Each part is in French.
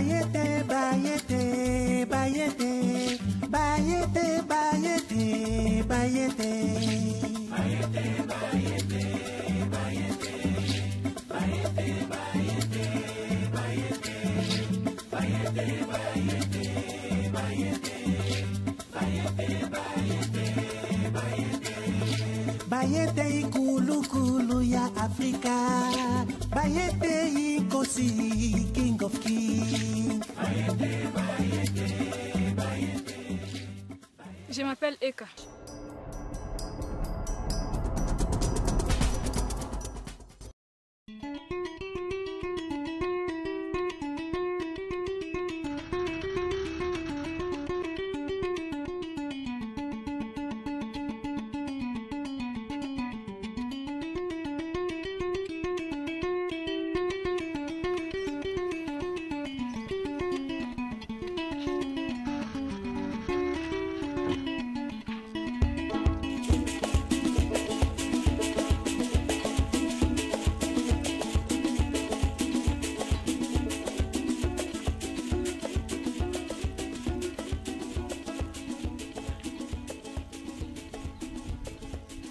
Bayete, bayete, bayete, bayete, bayete, bayete. Bayete, bayete, bayete, bayete, bayete, bayete, bayete, bayete, bayete, bayete, bayete. Bayete ikulu kulu ya Afrika. Bayete ikosi king of kings. Bayete, bayete, bayete. Je m'appelle Eka.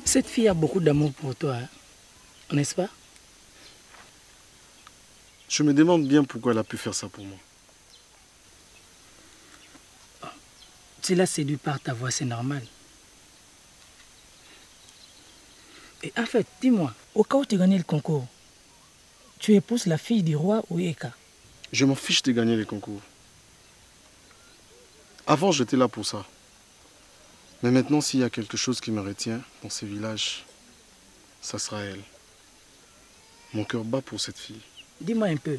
Cette fille a beaucoup d'amour pour toi, hein? N'est-ce pas? Je me demande bien pourquoi elle a pu faire ça pour moi. Tu l'as séduit par ta voix, c'est normal. Et en fait, dis-moi, au cas où tu gagnes le concours, tu épouses la fille du roi ou Eka? Je m'en fiche de gagner les concours. Avant, j'étais là pour ça. Mais maintenant, s'il y a quelque chose qui me retient dans ces villages, ça sera elle. Mon cœur bat pour cette fille. Dis-moi un peu,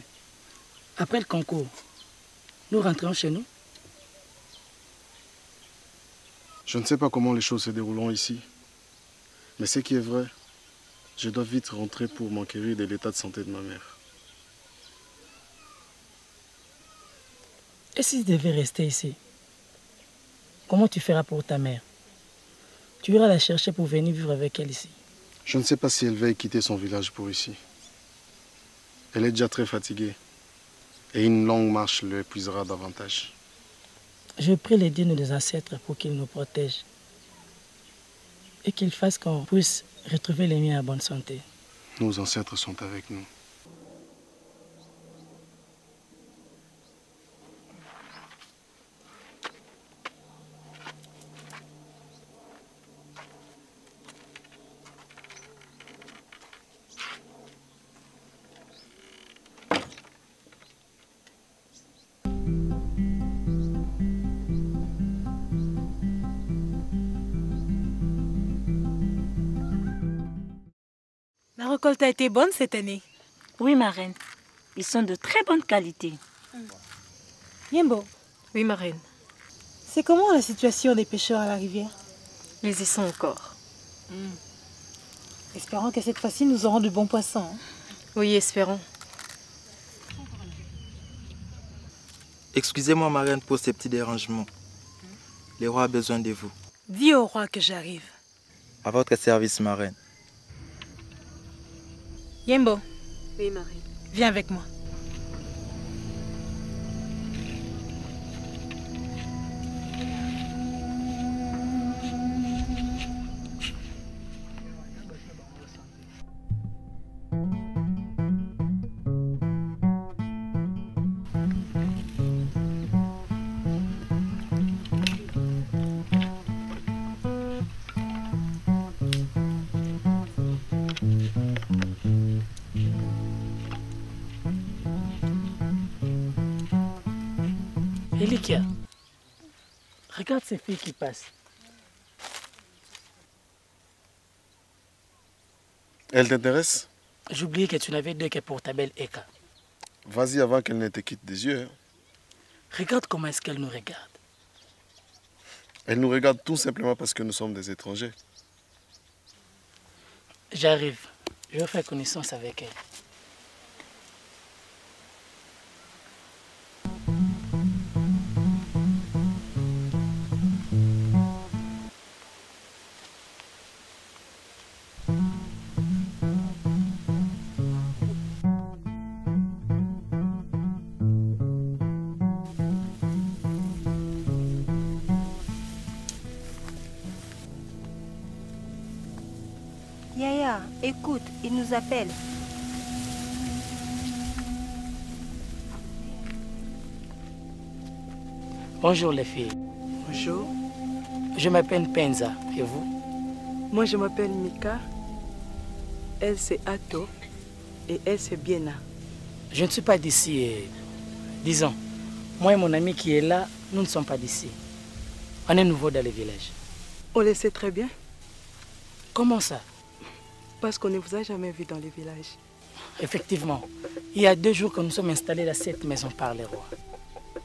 après le concours, nous rentrons chez nous? Je ne sais pas comment les choses se dérouleront ici. Mais ce qui est vrai, je dois vite rentrer pour m'enquérir de l'état de santé de ma mère. Et si tu devais rester ici, comment tu feras pour ta mère? Tu iras la chercher pour venir vivre avec elle ici. Je ne sais pas si elle va quitter son village pour ici. Elle est déjà très fatiguée. Et une longue marche l'épuisera davantage. Je prie les dieux de nos ancêtres pour qu'ils nous protègent. Et qu'ils fassent qu'on puisse retrouver les miens en bonne santé. Nos ancêtres sont avec nous. La récolte a été bonne cette année. Oui, ma reine. Ils sont de très bonne qualité. Yembo, Oui, ma reine. c'est comment la situation des pêcheurs à la rivière? Ils y sont encore. Espérons que cette fois-ci, nous aurons de bons poissons. Hein. Oui, espérons. Excusez-moi, ma reine, pour ces petits dérangements. Le roi a besoin de vous. Dis au roi que j'arrive. À votre service, ma reine. Yembo, Oui, ma reine. viens avec moi. Elikia, regarde ces filles qui passent. Elle t'intéresse? J'oubliais que tu n'avais deux que pour ta belle Eka. Vas-y avant qu'elle ne te quitte des yeux. Hein. Regarde comment est-ce qu'elle nous regarde. Elle nous regarde tout simplement parce que nous sommes des étrangers. J'arrive. Je vais faire connaissance avec elle. Yaya, écoute, il nous appelle. Bonjour les filles. Bonjour. Je m'appelle Penza. Et vous? Moi, je m'appelle Mika. Elle, c'est Ato. Et elle, c'est Biena. Je ne suis pas d'ici. Disons, moi et mon ami qui est là, nous ne sommes pas d'ici. On est nouveaux dans le village. On le sait très bien. Comment ça? Parce qu'on ne vous a jamais vu dans le village. Effectivement. Il y a 2 jours que nous sommes installés dans cette maison par les rois.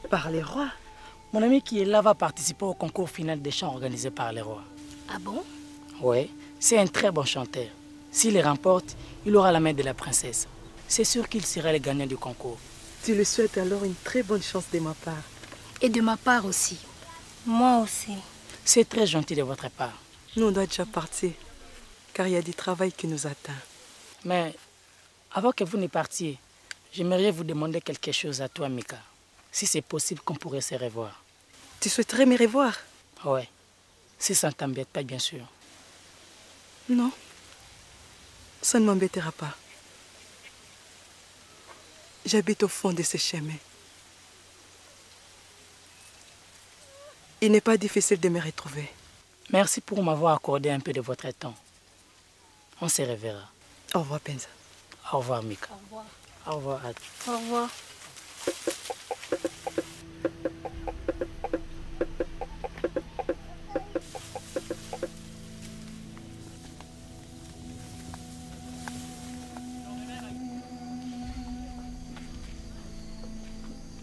Par les rois? Mon ami qui est là va participer au concours final des chants organisé par les rois. Ah bon? Oui, c'est un très bon chanteur. S'il les remporte, il aura la main de la princesse. C'est sûr qu'il sera le gagnant du concours. Tu lui souhaites alors une très bonne chance de ma part. Et de ma part aussi. Moi aussi. C'est très gentil de votre part. Nous, on doit déjà partir, car il y a du travail qui nous attend. Mais avant que vous ne partiez, j'aimerais vous demander quelque chose à toi, Mika. Si c'est possible qu'on pourrait se revoir. Tu souhaiterais me revoir? Oui. Si ça ne t'embête pas, bien sûr. Non. Ça ne m'embêtera pas. J'habite au fond de ce chemin. Il n'est pas difficile de me retrouver. Merci pour m'avoir accordé un peu de votre temps. On se reverra. Au revoir, Penza. Au revoir, Mika. Au revoir. Au revoir, Ad. Au revoir.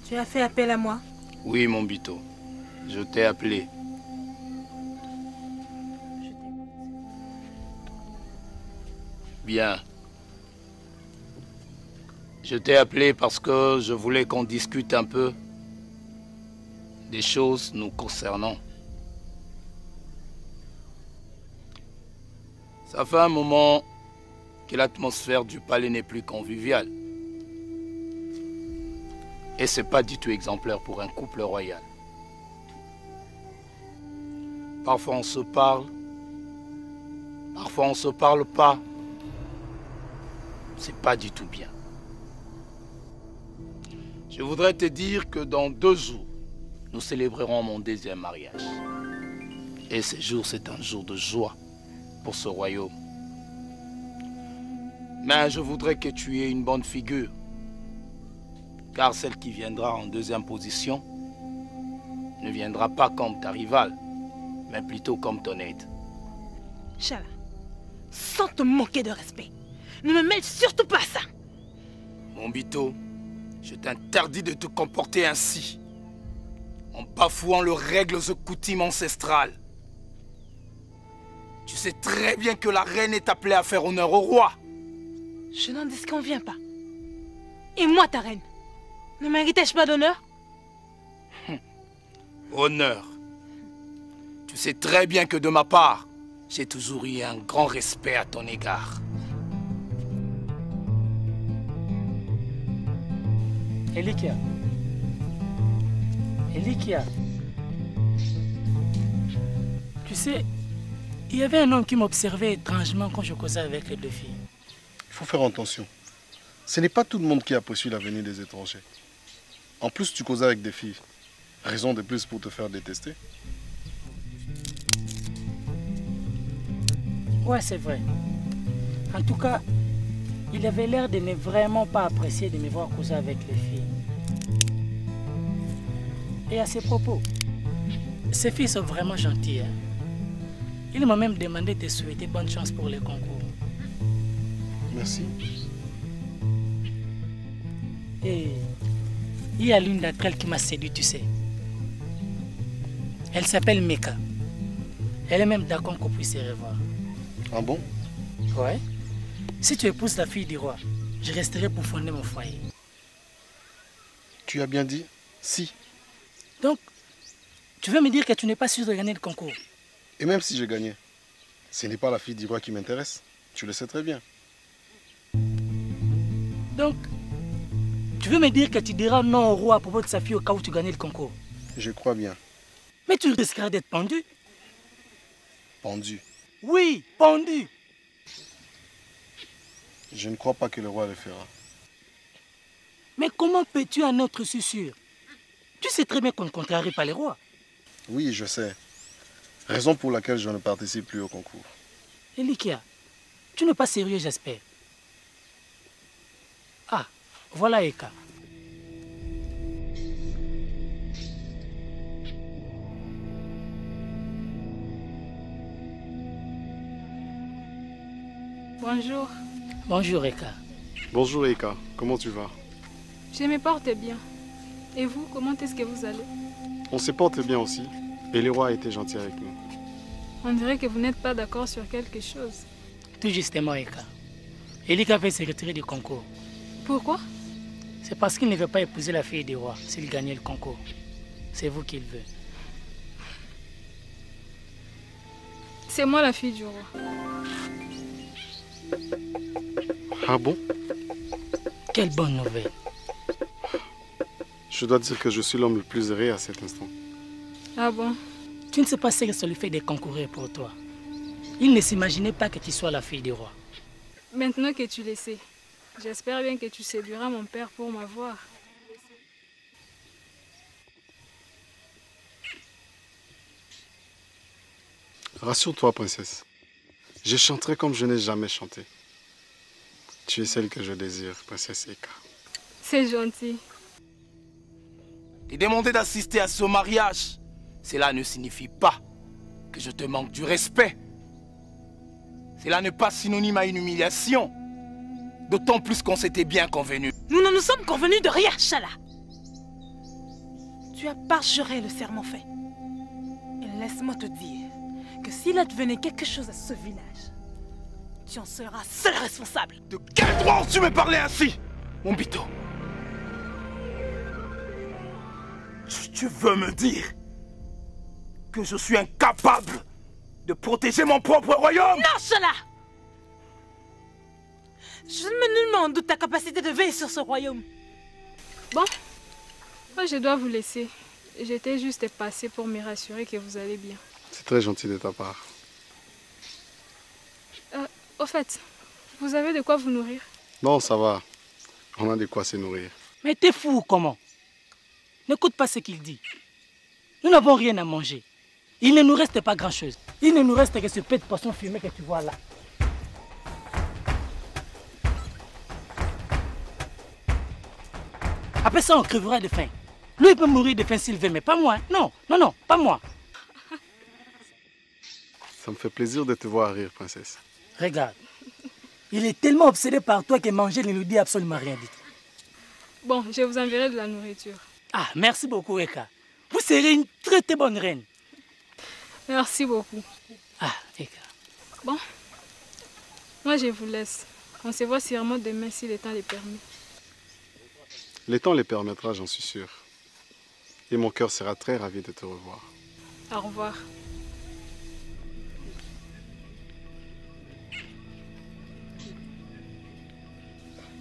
Tu as fait appel à moi? Oui, mon Bito. Je t'ai appelé. Bien. Je t'ai appelé parce que je voulais qu'on discute un peu des choses nous concernant. Ça fait un moment que l'atmosphère du palais n'est plus conviviale. Et c'est pas du tout exemplaire pour un couple royal. Parfois on se parle, parfois on se parle pas. C'est pas du tout bien. Je voudrais te dire que dans 2 jours, nous célébrerons mon 2e mariage. Et ce jour, c'est un jour de joie pour ce royaume. Mais je voudrais que tu aies une bonne figure. Car celle qui viendra en 2e position ne viendra pas comme ta rivale, mais plutôt comme ton aide. Chala, sans te manquer de respect, ne me mêle surtout pas à ça. Mon Bito, je t'interdis de te comporter ainsi, en bafouant les règles et coutumes ancestrales. Tu sais très bien que la reine est appelée à faire honneur au roi. Je n'en disconviens pas. Et moi, ta reine, ne méritais-je pas d'honneur? Honneur. Tu sais très bien que de ma part, j'ai toujours eu un grand respect à ton égard. Elikia. Elikia. Tu sais, il y avait un homme qui m'observait étrangement quand je causais avec les 2 filles. Il faut faire attention. Ce n'est pas tout le monde qui apprécie la venue des étrangers. En plus, tu causais avec des filles. Raison de plus pour te faire détester. Ouais, c'est vrai. En tout cas, il avait l'air de ne vraiment pas apprécier de me voir causer avec les filles. Et à ces propos, ces filles sont vraiment gentilles. Hein? Il m'a même demandé de souhaiter bonne chance pour les concours. Merci. Et il y a l'une d'entre elles qui m'a séduit, tu sais. Elle s'appelle Mika. Elle est même d'accord qu'on puisse se revoir. Ah bon? Ouais. Si tu épouses la fille du roi, je resterai pour fonder mon foyer. Tu as bien dit si. Donc, tu veux me dire que tu n'es pas sûr de gagner le concours? Et même si je gagnais, ce n'est pas la fille du roi qui m'intéresse. Tu le sais très bien. Donc, tu veux me dire que tu diras non au roi à propos de sa fille au cas où tu gagnais le concours? Je crois bien. Mais tu risqueras d'être pendu. Pendu. Oui, pendu. Je ne crois pas que le roi le fera. Mais comment peux-tu en être si sûr? Tu sais très bien qu'on ne contrarie pas les rois. Oui, je sais. Raison pour laquelle je ne participe plus au concours. Elikia, tu n'es pas sérieux, j'espère. Ah, voilà Eka. Bonjour. Bonjour Eka. Bonjour Eka, comment tu vas? Je me porte bien. Et vous, comment est-ce que vous allez? On se porte bien aussi. Et le roi a été gentil avec nous. On dirait que vous n'êtes pas d'accord sur quelque chose. Tout justement Eka. Elika veut se retirer du concours. Pourquoi? C'est parce qu'il ne veut pas épouser la fille du roi s'il gagnait le concours. C'est vous qu'il veut. C'est moi la fille du roi. Ah bon? Quelle bonne nouvelle. Je dois dire que je suis l'homme le plus heureux à cet instant. Ah bon? Tu ne sais pas ce que ça lui fait de concourir pour toi. Il ne s'imaginait pas que tu sois la fille du roi. Maintenant que tu le sais, j'espère bien que tu séduiras mon père pour m'avoir. Rassure-toi, princesse. Je chanterai comme je n'ai jamais chanté. Tu es celle que je désire, princesse Eka. C'est gentil. T'es demandé d'assister à ce mariage. Cela ne signifie pas que je te manque du respect. Cela n'est pas synonyme à une humiliation. D'autant plus qu'on s'était bien convenu. Nous ne nous sommes convenus de rien, Chala. Tu as parjuré le serment fait. Et laisse-moi te dire que s'il advenait quelque chose à ce village, tu en seras seul responsable. De quel droit tu me parlais ainsi, mon bito? Tu veux me dire que je suis incapable de protéger mon propre royaume? Non, Chala! Je ne me nullement doute ta capacité de veiller sur ce royaume. Bon, moi je dois vous laisser. J'étais juste passée pour me rassurer que vous allez bien. C'est très gentil de ta part. Au fait, vous avez de quoi vous nourrir? Non, ça va. On a de quoi se nourrir. Mais t'es fou comment? N'écoute pas ce qu'il dit. Nous n'avons rien à manger. Il ne nous reste pas grand-chose. Il ne nous reste que ce peu de poisson fumé que tu vois là. Après ça, on crevera de faim. Lui, il peut mourir de faim s'il veut, mais pas moi. Non, non, non, pas moi. Ça me fait plaisir de te voir rire, princesse. Regarde. Il est tellement obsédé par toi que manger ne lui dit absolument rien du tout. Bon, je vous enverrai de la nourriture. Ah, merci beaucoup, Eka. Vous serez une très très bonne reine. Merci beaucoup. Ah, Eka. Bon, moi je vous laisse. On se voit sûrement demain si le temps le permet. Le temps les permettra, j'en suis sûr. Et mon cœur sera très ravi de te revoir. Au revoir.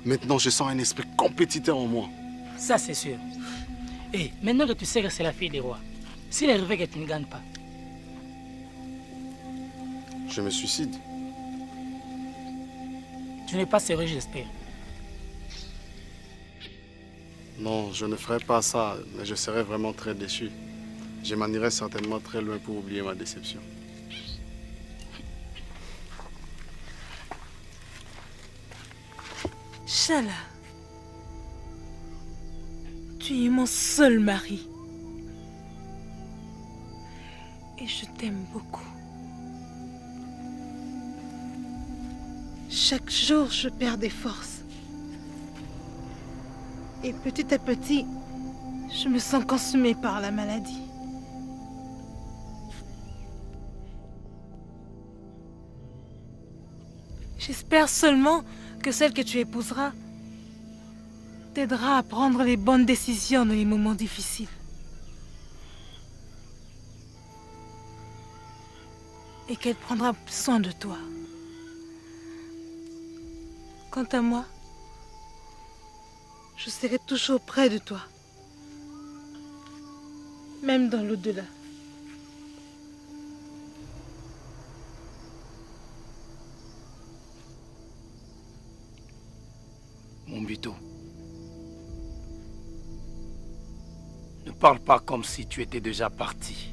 Maintenant, je sens un esprit compétiteur en moi. Ça, c'est sûr. Et maintenant que tu sais que c'est la fille des rois, s'il est arrivé que tu ne gagnes pas, je me suicide. Tu n'es pas sérieux, j'espère. Non, je ne ferai pas ça, mais je serai vraiment très déçu. Je m'en irai certainement très loin pour oublier ma déception. Chala, tu es mon seul mari. Et je t'aime beaucoup. Chaque jour, je perds des forces. Et petit à petit, je me sens consumée par la maladie. J'espère seulement que celle que tu épouseras t'aidera à prendre les bonnes décisions dans les moments difficiles. Et qu'elle prendra soin de toi. Quant à moi, je serai toujours près de toi. Même dans l'au-delà. Mbuto. Ne parle pas comme si tu étais déjà parti.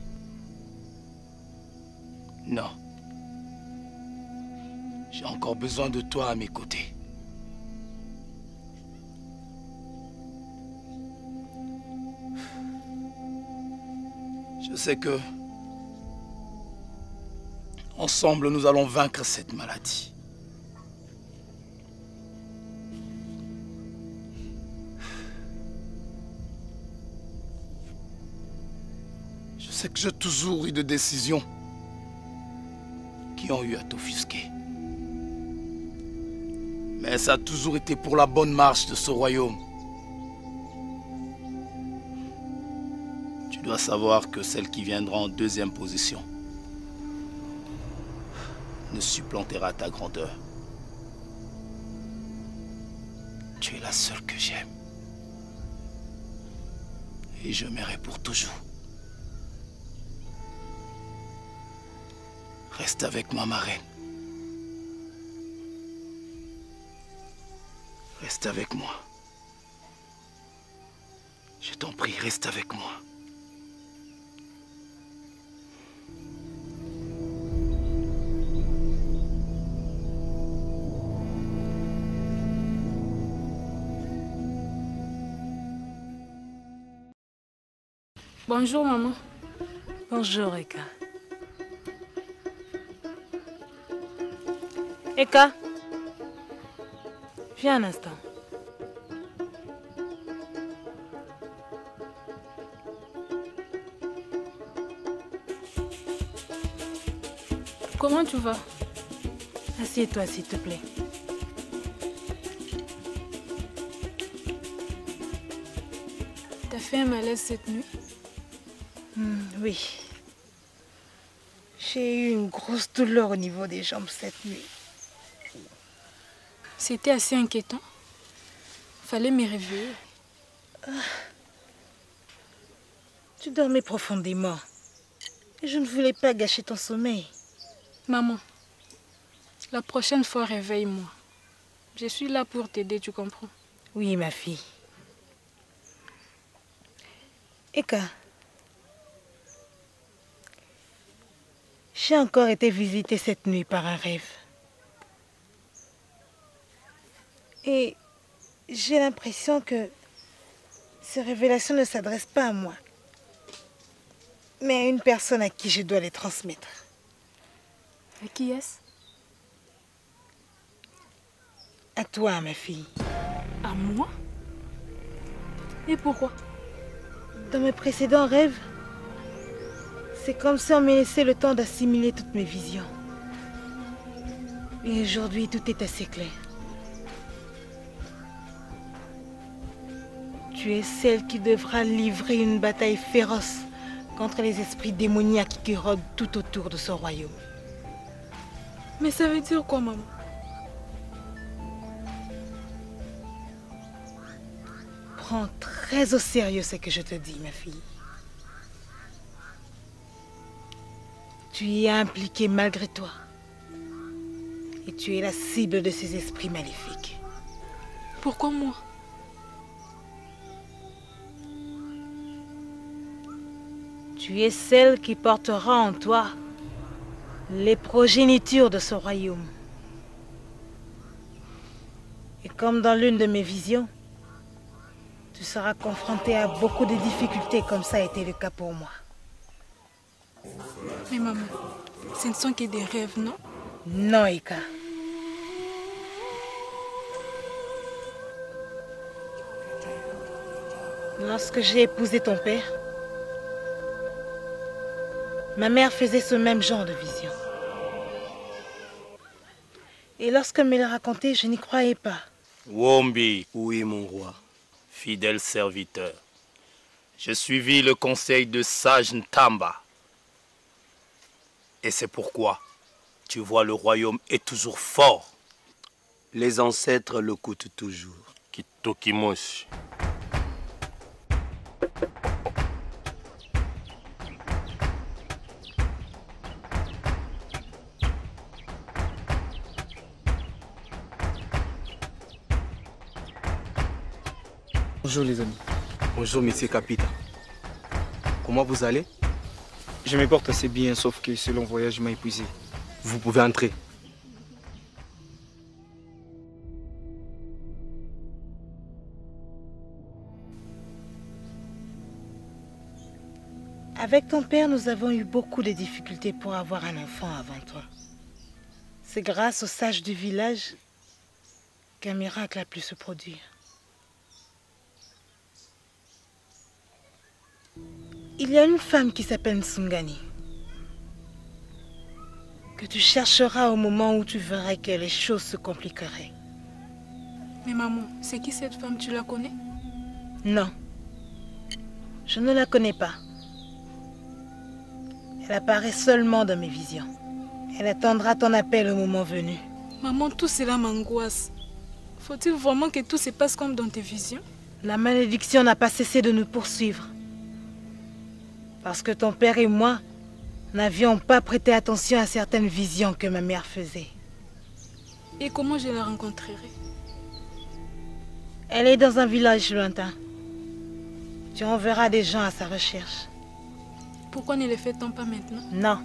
Non. J'ai encore besoin de toi à mes côtés. Je sais que ensemble nous allons vaincre cette maladie. Je sais que j'ai toujours eu des décisions qui ont eu à t'offusquer. Mais ça a toujours été pour la bonne marche de ce royaume. Tu dois savoir que celle qui viendra en deuxième position ne supplantera ta grandeur. Tu es la seule que j'aime. Et je m'aimerai pour toujours. Reste avec moi, ma reine. Reste avec moi. Je t'en prie, reste avec moi. Bonjour, maman. Bonjour, Eka. Eka, viens un instant. Comment tu vas? Assieds-toi, s'il te plaît. T'as fait un malaise cette nuit? Oui. J'ai eu une grosse douleur au niveau des jambes cette nuit. C'était assez inquiétant. Fallait me réveiller. Tu dormais profondément. Et je ne voulais pas gâcher ton sommeil. Maman, la prochaine fois, réveille-moi. Je suis là pour t'aider, tu comprends? Oui, ma fille. Eka, j'ai encore été visitée cette nuit par un rêve. Et j'ai l'impression que ces révélations ne s'adressent pas à moi, mais à une personne à qui je dois les transmettre. À qui est-ce? À toi, ma fille. À moi? Et pourquoi? Dans mes précédents rêves, c'est comme si on me laissait le temps d'assimiler toutes mes visions. Et aujourd'hui, tout est assez clair. Tu es celle qui devra livrer une bataille féroce contre les esprits démoniaques qui rôdent tout autour de ce royaume. Mais ça veut dire quoi, maman? Prends très au sérieux ce que je te dis, ma fille. Tu y es impliquée malgré toi. Et tu es la cible de ces esprits maléfiques. Pourquoi moi? Tu es celle qui portera en toi les progénitures de ce royaume. Et comme dans l'une de mes visions, tu seras confrontée à beaucoup de difficultés comme ça a été le cas pour moi. Mais maman, ce ne sont que des rêves, non? Non, Eka. Lorsque j'ai épousé ton père, ma mère faisait ce même genre de vision. Et lorsqu'elle me l'a raconté, je n'y croyais pas. Wombi, oui mon roi, fidèle serviteur. J'ai suivi le conseil de sage Ntamba. Et c'est pourquoi, tu vois, le royaume est toujours fort. Les ancêtres le coûtent toujours. Kitokimoshi. Bonjour les amis. Bonjour monsieur Capita. Comment vous allez? Je me porte assez bien, sauf que ce long voyage m'a épuisé. Vous pouvez entrer. Avec ton père, nous avons eu beaucoup de difficultés pour avoir un enfant avant toi. C'est grâce aux sages du village qu'un miracle a pu se produire. Il y a une femme qui s'appelle Nsungani, que tu chercheras au moment où tu verrais que les choses se compliqueraient. Mais maman, c'est qui cette femme? Tu la connais? Non, je ne la connais pas. Elle apparaît seulement dans mes visions. Elle attendra ton appel au moment venu. Maman, tout cela m'angoisse. Faut-il vraiment que tout se passe comme dans tes visions? La malédiction n'a pas cessé de nous poursuivre. Parce que ton père et moi n'avions pas prêté attention à certaines visions que ma mère faisait. Et comment je la rencontrerai? Elle est dans un village lointain. Tu enverras des gens à sa recherche. Pourquoi ne le fait-on pas maintenant? Non.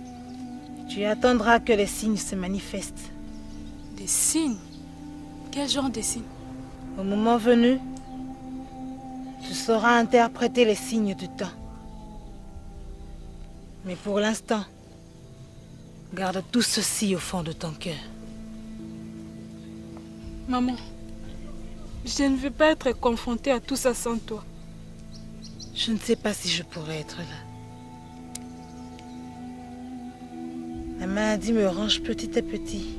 Tu attendras que les signes se manifestent. Des signes? Quel genre de signes? Au moment venu, tu sauras interpréter les signes du temps. Mais pour l'instant, garde tout ceci au fond de ton cœur. Maman, je ne veux pas être confrontée à tout ça sans toi. Je ne sais pas si je pourrais être là. La maladie me ronge petit à petit.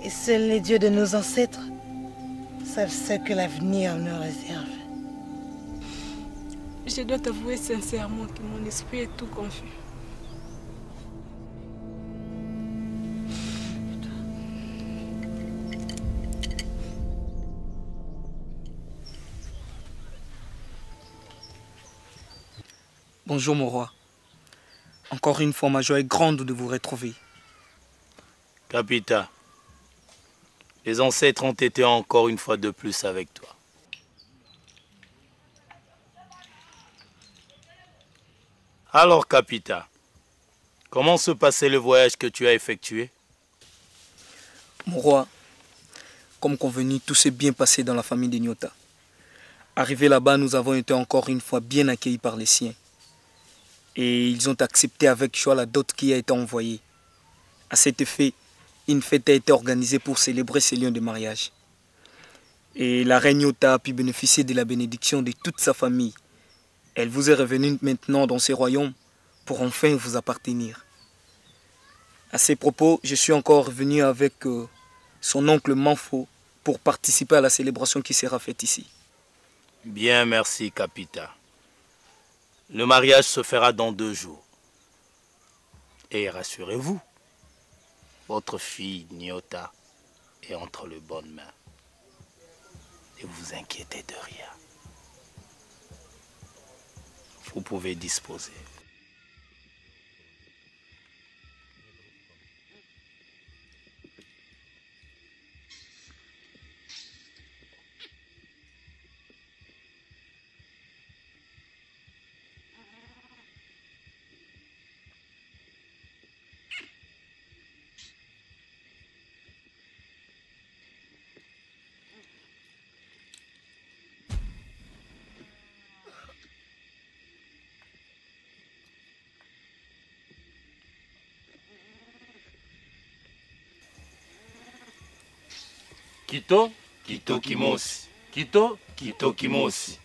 Et seuls les dieux de nos ancêtres savent ce que l'avenir nous réserve. Je dois t'avouer sincèrement que mon esprit est tout confus. Bonjour mon roi. Encore une fois, ma joie est grande de vous retrouver. Capita, les ancêtres ont été encore une fois de plus avec toi. Alors, Capita, comment se passait le voyage que tu as effectué? Mon roi, comme convenu, tout s'est bien passé dans la famille de Nyota. Arrivés là-bas, nous avons été encore une fois bien accueillis par les siens. Et ils ont accepté avec joie la dot qui a été envoyée. À cet effet, une fête a été organisée pour célébrer ces liens de mariage. Et la reine Nyota a pu bénéficier de la bénédiction de toute sa famille. Elle vous est revenue maintenant dans ces royaumes pour enfin vous appartenir. À ces propos, je suis encore revenu avec son oncle Manfo pour participer à la célébration qui sera faite ici. Bien, merci, Capita. Le mariage se fera dans 2 jours. Et rassurez-vous, votre fille Nyota est entre les bonnes mains. Ne vous inquiétez de rien. Vous pouvez disposer. Kito, Kito Kimosi. Kito, Kito Kimosi.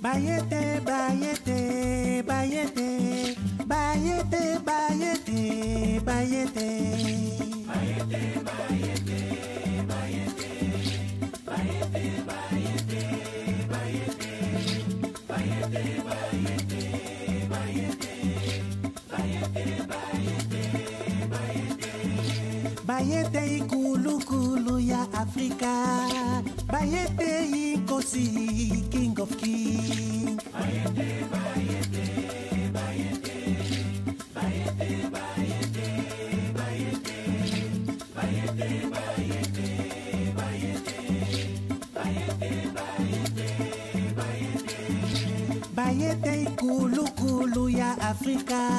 Bayete, bayete, bayete, bayete, bayete, bayete. Bayete, bayete, bayete, bayete, bayete, bayete, bayete, bayete, bayete, bayete, bayete, bayete. Bayete ikulu kulu ya Afrika. Bayete ikosi, King of Kings. Bayete, bayete, bayete, bayete, bayete, bayete, bayete, bayete. bayete ikulukulu ya Afrika,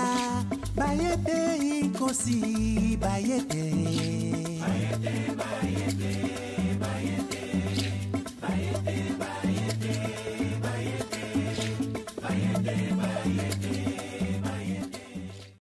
bayete inkosi bayete.